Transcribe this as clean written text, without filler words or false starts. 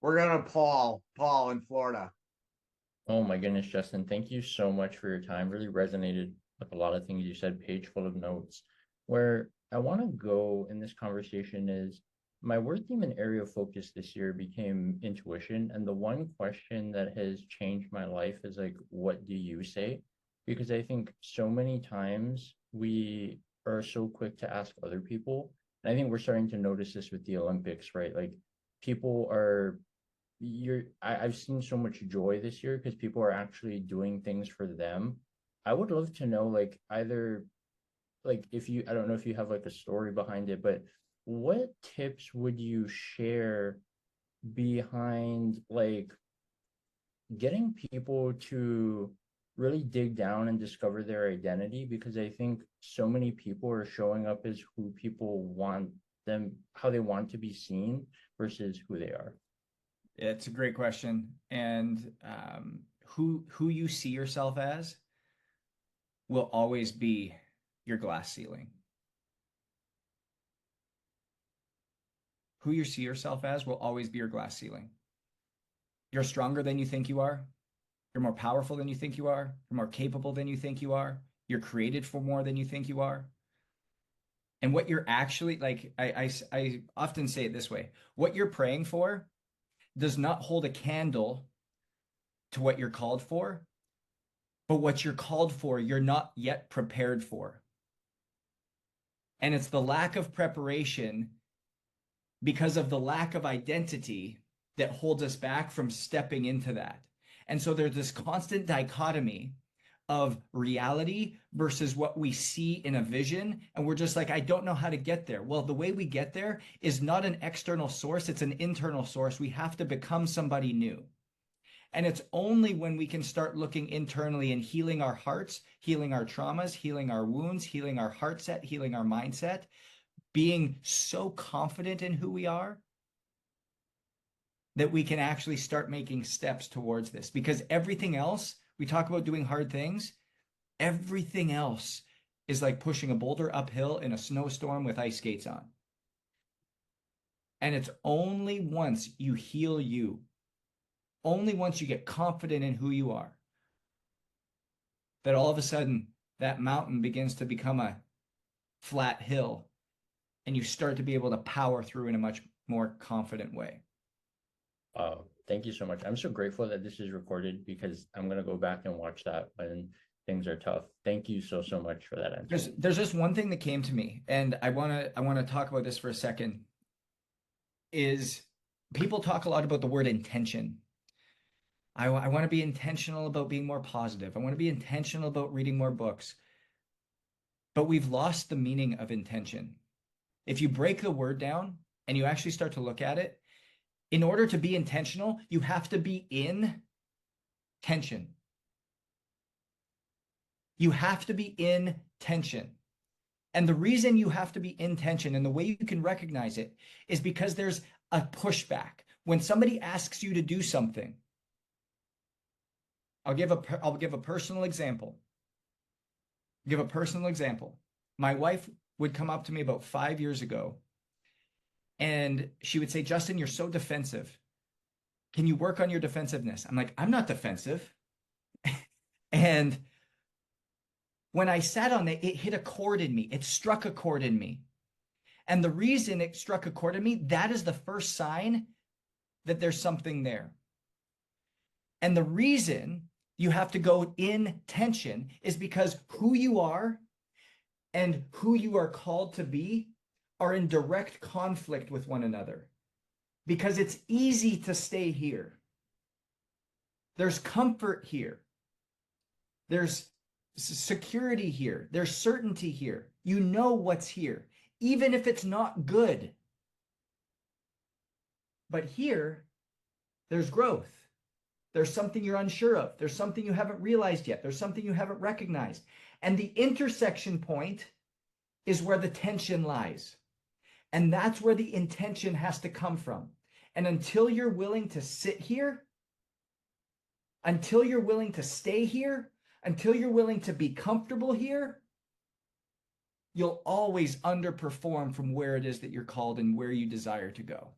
We're going to Paul in Florida. Oh my goodness, Justin, thank you so much for your time. Really resonated with a lot of things you said, page full of notes. Where I want to go in this conversation is my word theme and area of focus this year became intuition. And the one question that has changed my life is like, what do you say? Because I think so many times we are so quick to ask other people. And I think we're starting to notice this with the Olympics, right? Like people are I've seen so much joy this year because people are actually doing things for them. I would love to know like either like if you I don't know if you have like a story behind it, but what tips would you share behind like getting people to really dig down and discover their identity? Because I think so many people are showing up as who people want them, how they want to be seen versus who they are. It's a great question. And who you see yourself as will always be your glass ceiling. Who you see yourself as will always be your glass ceiling. You're stronger than you think you are. You're more powerful than you think you are. You're more capable than you think you are. You're created for more than you think you are. And what you're actually like, I often say it this way: what you're praying for does not hold a candle to what you're called for, but what you're called for, you're not yet prepared for. And it's the lack of preparation because of the lack of identity that holds us back from stepping into that. And so there's this constant dichotomy of reality versus what we see in a vision. And we're just like, I don't know how to get there. Well, the way we get there is not an external source, it's an internal source. We have to become somebody new. And it's only when we can start looking internally and healing our hearts, healing our traumas, healing our wounds, healing our heart set, healing our mindset, being so confident in who we are, that we can actually start making steps towards this. Because everything else, we talk about doing hard things, everything else is like pushing a boulder uphill in a snowstorm with ice skates on. And it's only once you heal you, only once you get confident in who you are, that all of a sudden that mountain begins to become a flat hill and you start to be able to power through in a much more confident way. Thank you so much. I'm so grateful that this is recorded because I'm gonna go back and watch that when things are tough. Thank you so much for that answer. There's just one thing that came to me, and I wanna talk about this for a second. Is people talk a lot about the word intention. I want to be intentional about being more positive. I want to be intentional about reading more books. But we've lost the meaning of intention. If you break the word down and you actually start to look at it, in order to be intentional, you have to be in tension. You have to be in tension. And the reason you have to be in tension and the way you can recognize it is because there's a pushback. When somebody asks you to do something, I'll give a personal example. Give a personal example. My wife would come up to me about 5 years ago and she would say, Justin, you're so defensive. Can you work on your defensiveness? I'm like, I'm not defensive. And when I sat on it, it hit a chord in me. It struck a chord in me. And the reason it struck a chord in me, that is the first sign that there's something there. And the reason you have to go in tension is because who you are and who you are called to be are in direct conflict with one another. Because it's easy to stay here. There's comfort here. There's security here. There's certainty here. You know what's here, even if it's not good. But here, there's growth. There's something you're unsure of. There's something you haven't realized yet. There's something you haven't recognized. And the intersection point is where the tension lies. And that's where the intention has to come from. And until you're willing to sit here, until you're willing to stay here, until you're willing to be comfortable here, you'll always underperform from where it is that you're called and where you desire to go.